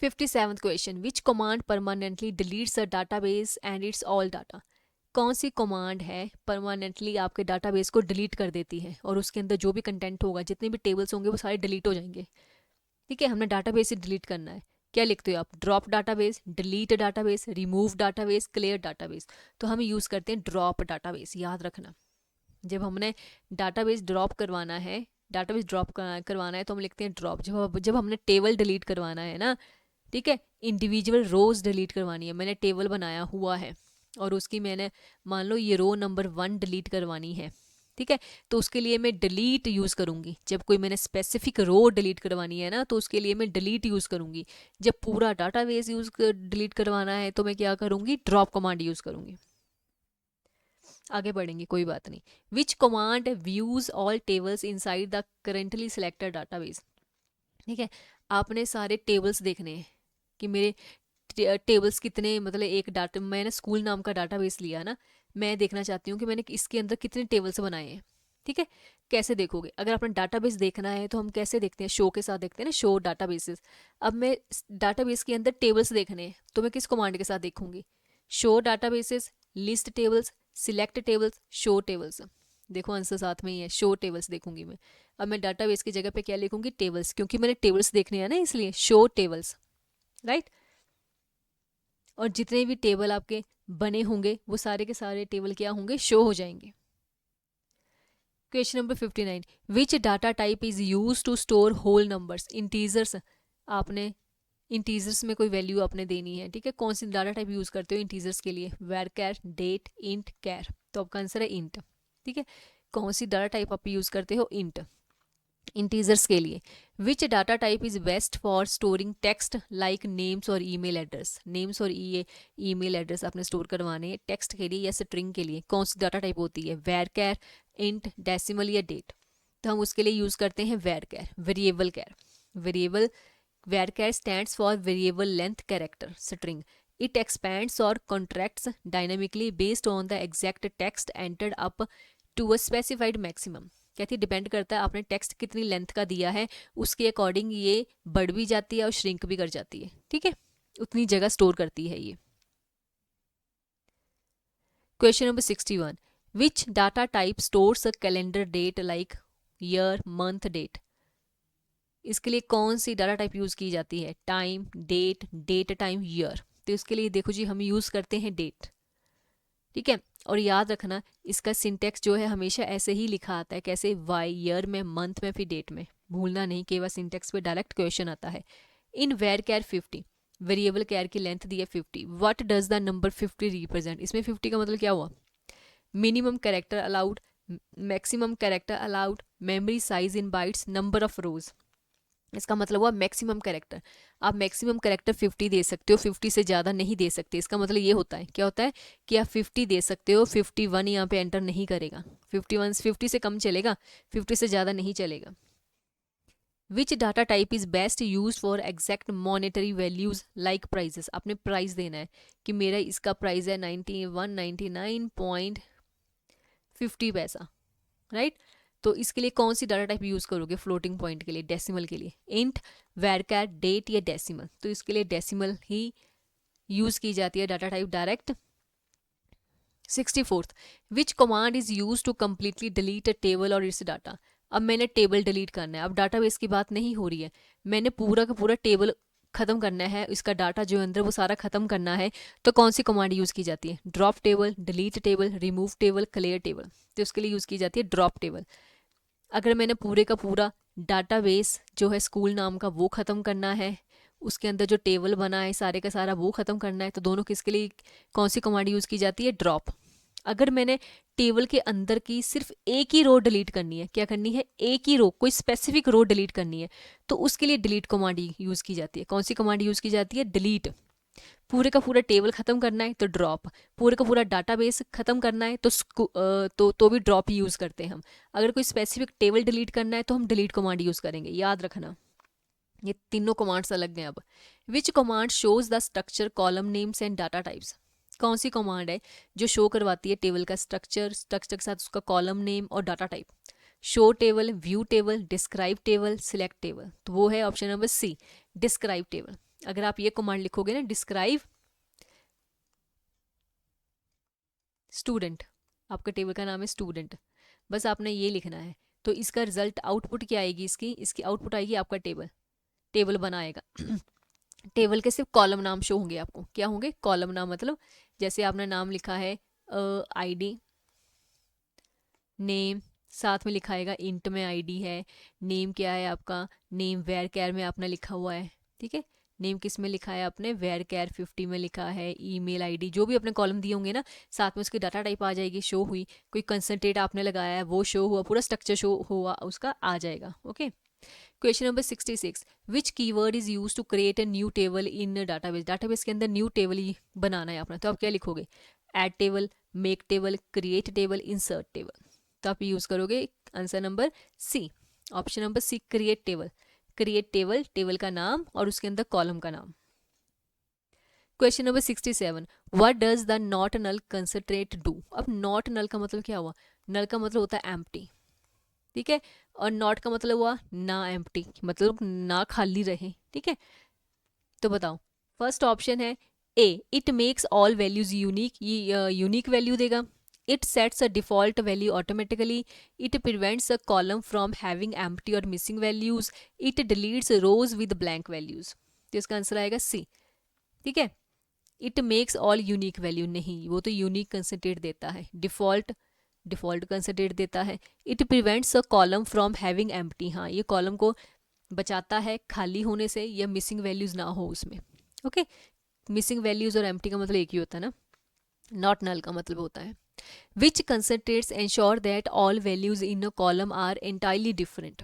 57th question, which command permanently deletes a database and it's all data? कौन सी कमांड है परमानेंटली आपके डाटाबेस को डिलीट कर देती है और उसके अंदर जो भी कंटेंट होगा, जितने भी टेबल्स होंगे वो सारे डिलीट हो जाएंगे, ठीक है। हमने डाटाबेस से डिलीट करना है। क्या लिखते हो आप? Drop database, delete database, remove database, clear database. तो हम यूज़ करते हैं ड्रॉप डाटाबेस, याद रखना। जब हमने डाटाबेस ड्रॉप करवाना है, डाटाबेस ड्रॉप करवाना है तो हम लिखते हैं ड्रॉप। जब हमने टेबल डिलीट करवाना है ना, ठीक है, इंडिविजुअल रोज डिलीट करवानी है। मैंने टेबल बनाया हुआ है और उसकी मैंने मान लो ये रो नंबर 1 डिलीट करवानी है, ठीक है, तो उसके लिए मैं डिलीट यूज़ करूँगी। जब कोई मैंने स्पेसिफिक रो डिलीट करवानी है ना, तो उसके लिए मैं डिलीट यूज़ करूँगी। जब पूरा डाटाबेस डिलीट करवाना है तो मैं क्या करूँगी? ड्रॉप कमांड यूज़ करूँगी। आगे बढ़ेंगे, कोई बात नहीं। विच command views all tables inside the currently selected database? ठीक है, आपने सारे टेबल्स देखने हैं कि मेरे टेबल्स कितने, मतलब एक डाटा, मैंने स्कूल नाम का डाटाबेस लिया ना, मैं देखना चाहती हूँ कि मैंने इसके अंदर कितने टेबल्स बनाए हैं, ठीक है। कैसे देखोगे? अगर अपना डाटाबेस देखना है तो हम कैसे देखते हैं? शो के साथ देखते हैं ना, शो डाटाबेसेस। अब मैं डाटाबेस के अंदर टेबल्स देखने हैं तो मैं किस कमांड के साथ देखूंगी? Show databases, list tables, select tables, show tables. देखो आंसर साथ में ही है, शो टेबल्स देखूंगी मैं। अब मैं डाटाबेस की जगह पे क्या लिखूंगी? टेबल्स, क्योंकि मैंने टेबल्स देखने हैं ना, इसलिए शो टेबल्स, राइट। और जितने भी टेबल आपके बने होंगे वो सारे के सारे टेबल क्या होंगे? शो हो जाएंगे। Question number 59, which data type is use to store whole numbers? Integers, आपने इंटीजर्स में कोई वैल्यू आपने देनी है, ठीक है। कौन सी डाटा टाइप यूज करते हो इंटीजर्स के लिए? Var char, date, int, char. तो आपका आंसर है इंट, ठीक है। कौन सी डाटा टाइप आप यूज करते हो? इंट, इंटीजर्स के लिए। Which data type is best for storing text like names और ईमेल एड्रेस? नेम्स और ईमेल एड्रेस आपने स्टोर करवाने हैं टेक्स्ट के लिए या स्ट्रिंग के लिए, कौन सी डाटा टाइप होती है? वेर कैर, इंट, डेसिमल या डेट? तो हम उसके लिए यूज करते हैं var char, variable char. Variable var char stands for variable length character string. It expands और contracts dynamically based on the exact text entered up to a specified maximum. कहती है डिपेंड करता है आपने टेक्स्ट कितनी length का दिया है, उसके अकॉर्डिंग ये बढ़ भी जाती है और श्रिंक भी कर जाती है, ठीक है, उतनी जगह स्टोर करती है ये। Question number 61, which data type stores a calendar date like year, month, date? इसके लिए कौन सी डाटा टाइप यूज की जाती है? Time, date, date time, year. तो इसके लिए देखो जी, हम यूज करते हैं डेट, ठीक है। और याद रखना इसका सिंटेक्स जो है हमेशा ऐसे ही लिखा आता है, कैसे? वाई, ईयर में, मंथ में, फिर डेट में। भूलना नहीं, केवल सिंटेक्स पे डायरेक्ट क्वेश्चन आता है। इन वेर कैर 50, वेरिएबल कैर की लेंथ दी है 50, what does the number 50 represent? इसमें 50 का मतलब क्या हुआ? Minimum character allowed, maximum character allowed, memory size in bytes, number of रोज। इसका मतलब हुआ मैक्सिमम कैरेक्टर। आप मैक्सिमम कैरेक्टर 50 दे सकते हो, 50 से ज़्यादा नहीं दे सकते। इसका मतलब ये होता है, क्या होता है कि आप 50 दे सकते हो, 51 यहाँ पे एंटर नहीं करेगा। 51 50 से कम चलेगा, 50 से ज़्यादा नहीं चलेगा। Which data type is best use for exact monetary values like prices? आपने प्राइस देना है कि मेरा इसका प्राइस है 9199.50 पैसा, राइट। तो इसके लिए कौन सी डाटा टाइप यूज करोगे? फ्लोटिंग पॉइंट के लिए, डेसिमल के लिए, इंट, वेरकैर, डेट या डेसिमल? तो इसके लिए डेसिमल ही यूज की जाती है data type direct. 64th, which command is use to completely delete a table और इट्स डाटा? अब मैंने टेबल डिलीट करना है, अब डाटाबेस की बात नहीं हो रही है, मैंने पूरा का पूरा टेबल खत्म करना है, इसका डाटा जो अंदर वो सारा खत्म करना है। तो कौन सी कमांड यूज की जाती है? Drop table, delete table, remove table, clear table. तो उसके लिए यूज की जाती है ड्रॉप टेबल। अगर मैंने पूरे का पूरा डाटाबेस जो है स्कूल नाम का वो ख़त्म करना है, उसके अंदर जो टेबल बना है सारे का सारा वो ख़त्म करना है, तो दोनों किसके लिए कौन सी कमांड यूज़ की जाती है? ड्रॉप। अगर मैंने टेबल के अंदर की सिर्फ एक ही रो डिलीट करनी है, क्या करनी है? एक ही रो, कोई स्पेसिफिक रो डिलीट करनी है, तो उसके लिए डिलीट कमांड यूज़ की जाती है। कौन सी कमांड यूज़ की जाती है? डिलीट। पूरे का पूरा टेबल ख़त्म करना है तो ड्रॉप, पूरे का पूरा डाटाबेस ख़त्म करना है तो भी ड्रॉप यूज़ करते हैं हम। अगर कोई स्पेसिफिक टेबल डिलीट करना है तो हम डिलीट कमांड यूज़ करेंगे, याद रखना। ये तीनों कमांड्स अलग हैं। अब विच command shows the structure, column names and data types? कौन सी कमांड है जो शो करवाती है टेबल का स्ट्रक्चर, स्ट्रक्चर के साथ उसका कॉलम नेम और data type? Show table, view table, describe table, select table. तो वो है option number C, describe table. अगर आप ये कमांड लिखोगे ना, डिस्क्राइब स्टूडेंट, आपका टेबल का नाम है स्टूडेंट, बस आपने ये लिखना है, तो इसका रिजल्ट आउटपुट क्या आएगी? इसकी आउटपुट आएगी आपका टेबल, टेबल बनाएगा। टेबल के सिर्फ कॉलम नाम शो होंगे आपको। क्या होंगे? कॉलम नाम। मतलब जैसे आपने नाम लिखा है आईडी, नेम, साथ में लिखा आएगा इंट में आईडी है, नेम क्या है आपका, नेम वेयर कैर में आपने लिखा हुआ है, ठीक है। नेम किस में लिखा है आपने? वेयर कैर 50 में लिखा है। ईमेल आईडी, जो भी अपने कॉलम दिए होंगे ना, साथ में उसकी डाटा टाइप आ जाएगी, शो हुई। कोई कंसंट्रेट आपने लगाया है वो शो हुआ, पूरा स्ट्रक्चर शो हुआ उसका आ जाएगा। Okay. Question number 66, which keyword is use to create a new table in database? Database के अंदर न्यू टेबल ही बनाना है अपना, तो आप क्या लिखोगे? Add table, make table, create table, insert table. तो आप यूज करोगे answer number C, option number C, create table. Create table, table का नाम और उसके अंदर कॉलम का नाम। Question number 67, what does the not null constraint do? अब नॉट नल का मतलब क्या हुआ? नल का मतलब होता है एम्प्टी, ठीक है, और नॉट का मतलब हुआ ना एम्प्टी, मतलब ना खाली रहे, ठीक है। तो बताओ, फर्स्ट ऑप्शन है A, it makes all values unique, ये यूनिक वैल्यू देगा। It sets a default value automatically, it prevents a column from having empty और missing values, it deletes rows with blank values. तो इसका answer आएगा C, ठीक है। It makes all unique value नहीं, वो तो यूनिक कंसंट्रेट देता है। डिफॉल्ट, डिफॉल्ट कंसंट्रेट देता है। It prevents a column from having empty, हाँ ये कॉलम को बचाता है खाली होने से या मिसिंग वैल्यूज ना हो उसमें। ओके, मिसिंग वैल्यूज और एम्प्टी का मतलब एक ही होता है ना, नॉट नल का मतलब होता है। Which constraints ensure that all values in a column are entirely different?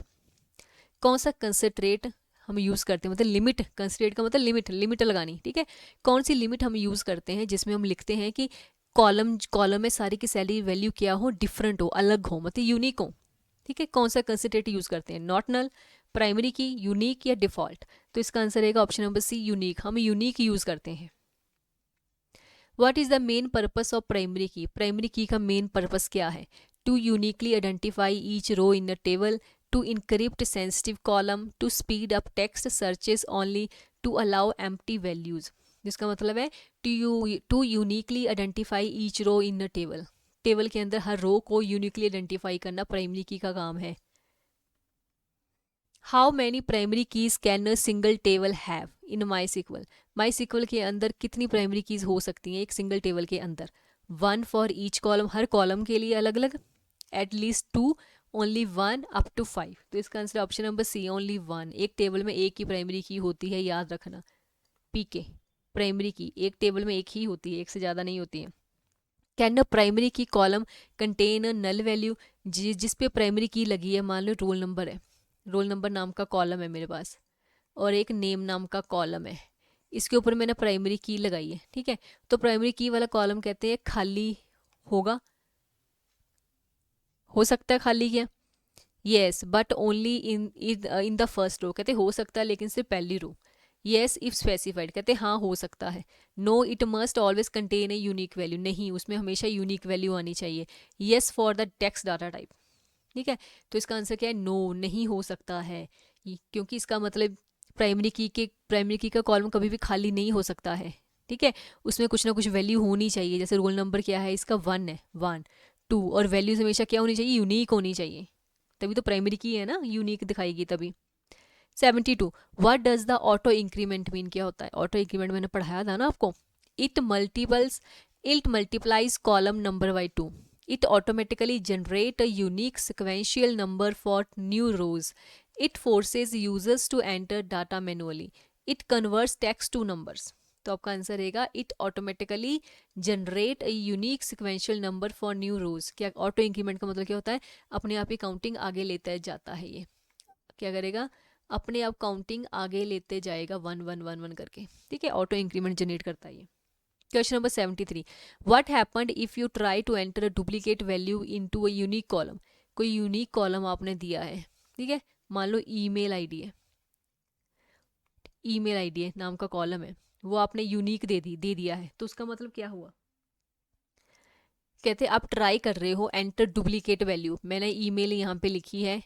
कौन सा कंसंट्रेट हम यूज़ करते हैं, मतलब लिमिट, कंसंट्रेट का मतलब लिमिट, लिमिट लगानी, ठीक है। कौन सी लिमिट हम यूज़ करते हैं जिसमें हम लिखते हैं कि कॉलम कॉलम में सारी की सारी वैल्यू क्या हो, डिफरेंट हो, अलग हो, मतलब यूनिक हो, ठीक है। कौन सा कंसंट्रेट यूज़ करते हैं? Not null, primary key, unique या डिफॉल्ट? तो इसका आंसर रहेगा ऑप्शन नंबर सी, यूनिक। हम यूनिक यूज़ करते हैं। What is the main purpose of primary key? Primary key का मेन पर्पस क्या है? To uniquely identify each row in a table, to encrypt sensitive column, to speed up text searches only, to allow empty values. जिसका मतलब है to uniquely identify each row in a table, table के अंदर हर row को uniquely identify करना primary key का काम है। How many primary keys can a single table have in MySQL? MySQL के अंदर कितनी प्राइमरी कीज हो सकती हैं एक सिंगल टेबल के अंदर? वन फॉर ईच कॉलम, हर कॉलम के लिए अलग अलग, at least two, only one, up to 5। तो इसका answer option number C, only one. एक टेबल में एक ही प्राइमरी की होती है, याद रखना। पीके, प्राइमरी की एक टेबल में एक ही होती है, एक से ज़्यादा नहीं होती है। Can a primary key column contain a null value? जिस पे प्राइमरी की लगी है, मान लो रोल नंबर है, रोल नंबर नाम का कॉलम है मेरे पास, और एक नेम नाम का कॉलम है, इसके ऊपर मैंने प्राइमरी की लगाई है, ठीक है। तो प्राइमरी की वाला कॉलम कहते हैं खाली होगा, हो सकता है खाली क्या? Yes, but only in in the first row, कहते हो सकता है लेकिन सिर्फ पहली रो। येस इफ स्पेसिफाइड, कहते हाँ हो सकता है। No it must always contain a unique value, नहीं उसमें हमेशा यूनिक वैल्यू आनी चाहिए। Yes for the text data type, ठीक है। तो इसका आंसर क्या है? नो, नहीं हो सकता है। क्योंकि इसका मतलब प्राइमरी की का कॉलम कभी भी खाली नहीं हो सकता है, ठीक है। उसमें कुछ ना कुछ वैल्यू होनी चाहिए। जैसे रोल नंबर क्या है इसका? 1 है, 1 2, और वैल्यूज हमेशा क्या होनी चाहिए? यूनिक होनी चाहिए, तभी तो प्राइमरी की है ना, यूनिक दिखाएगी तभी। 72, what does the auto increment mean? क्या होता है ऑटो इंक्रीमेंट? मैंने पढ़ाया था ना आपको। It multiples, it multiplies column number by 2, it automatically generate a unique sequential number for new rows, it forces users to enter data manually, it converts text to numbers। तो आपका answer रहेगा it automatically generate a unique sequential number for new rows. क्या auto increment का मतलब क्या होता है? अपने आप ही काउंटिंग आगे लेता जाता है ये। क्या करेगा? अपने आप काउंटिंग आगे लेते जाएगा 1 1 1 1 करके, ठीक है, ऑटो इंक्रीमेंट जनरेट करता है ये। Question number 73, what happened if you try to enter a duplicate value into a unique column. कोई यूनिक कॉलम आपने दिया है, ठीक है, मान लो ईमेल आईडी है, ईमेल आईडी है नाम का कॉलम है, वो आपने यूनिक दे दिया है, तो उसका मतलब क्या हुआ, कहते आप ट्राई कर रहे हो एंटर डुप्लीकेट वैल्यू, मैंने ईमेल यहाँ पे लिखी है,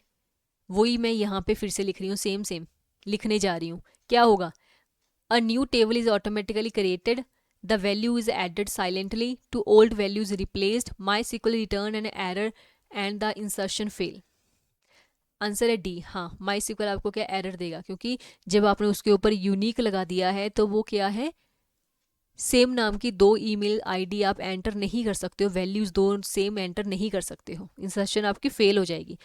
वही मैं यहाँ पे फिर से लिख रही हूँ, सेम सेम लिखने जा रही हूँ, क्या होगा, a new table is automatically created, the value is added silently, to old value is replaced, MySQL return an error and the insertion fail. Answer है डी, हाँ, माई सिक्वल आपको क्या एरर देगा, क्योंकि जब आपने उसके ऊपर यूनिक लगा दिया है तो वो क्या है, सेम नाम की दो ईमेल आईडी आप एंटर नहीं कर सकते हो, वैल्यूज दो सेम एंटर नहीं कर सकते हो, इंसर्शन आपकी फेल हो जाएगी।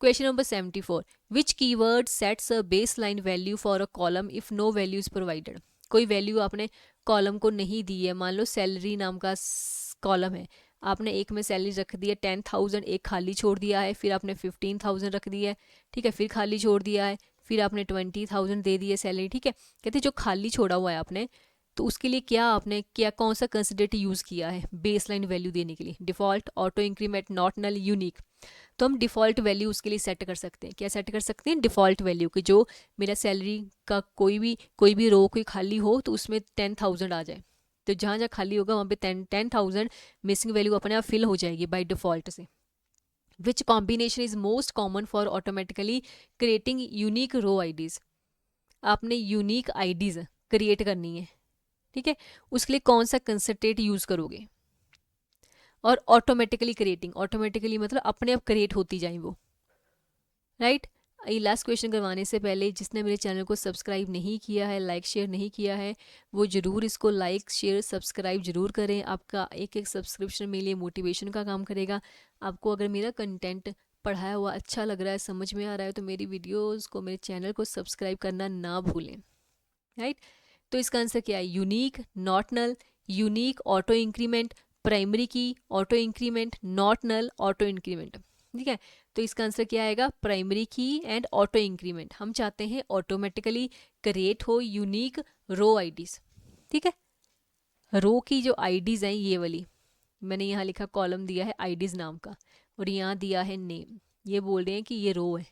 Question number 74, which keyword sets a baseline value for a column if no value is provided. कोई वैल्यू आपने कॉलम को नहीं दी है, मान लो सैलरी नाम का कॉलम है, आपने एक में सैलरी रख दी है 10,000, एक खाली छोड़ दिया है, फिर आपने 15,000 रख दिया है, ठीक है, फिर खाली छोड़ दिया है, फिर आपने 20,000 दे दी है सैलरी, ठीक है, कहते जो खाली छोड़ा हुआ है आपने, तो उसके लिए क्या आपने क्या कौन सा कंसिडरेट यूज़ किया है बेस लाइन वैल्यू देने के लिए, default, auto increment, not null, unique. तो हम डिफ़ॉल्ट वैल्यू उसके लिए सेट कर सकते हैं, क्या सेट कर सकते हैं, डिफ़ॉल्ट वैल्यू कि जो मेरा सैलरी का कोई भी रो कोई खाली हो तो उसमें 10,000 आ जाए, तो जहाँ जहाँ खाली होगा वहाँ पे 10,000 मिसिंग वैल्यू अपने आप फिल हो जाएगी बाई डिफ़ॉल्ट से। Which combination is most common for automatically creating unique row IDs. आपने यूनिक आईडीज़ क्रिएट करनी है, ठीक है, उसके लिए कौन सा कंसंट्रेट यूज़ करोगे, और ऑटोमेटिकली क्रिएटिंग, ऑटोमेटिकली मतलब अपने आप क्रिएट होती जाए वो, राइट। ये लास्ट क्वेश्चन करवाने से पहले जिसने मेरे चैनल को सब्सक्राइब नहीं किया है, लाइक शेयर नहीं किया है, वो ज़रूर इसको लाइक शेयर सब्सक्राइब ज़रूर करें। आपका एक एक सब्सक्रिप्शन मेरे लिए मोटिवेशन का काम करेगा। आपको अगर मेरा कंटेंट पढ़ाया हुआ अच्छा लग रहा है, समझ में आ रहा है, तो मेरी वीडियोज़ को, मेरे चैनल को सब्सक्राइब करना ना भूलें, राइट। तो इसका आंसर क्या है, unique, not null, unique, auto increment, primary key, auto increment, not null, auto increment, ठीक है। तो इसका आंसर क्या आएगा, प्राइमरी की एंड ऑटो इंक्रीमेंट। हम चाहते हैं ऑटोमेटिकली क्रिएट हो यूनिक रो आईडीज, ठीक है। रो की जो आईडीज हैं ये वाली, मैंने यहाँ लिखा कॉलम दिया है आईडीज नाम का, और यहाँ दिया है नेम, ये बोल रहे हैं कि ये रो है,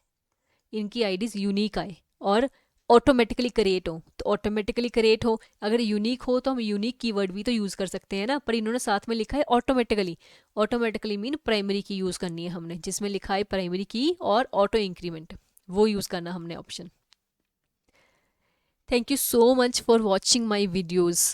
इनकी आईडीज यूनिक आए और ऑटोमेटिकली क्रिएट हो, तो ऑटोमेटिकली क्रिएट हो, अगर यूनिक हो तो हम यूनिक कीवर्ड भी तो यूज़ कर सकते हैं ना, पर इन्होंने साथ में लिखा है ऑटोमेटिकली। ऑटोमेटिकली मीन प्राइमरी की यूज़ करनी है हमने, जिसमें लिखा है प्राइमरी की और ऑटो इंक्रीमेंट, वो यूज़ करना हमने option. Thank you so much for watching my videos.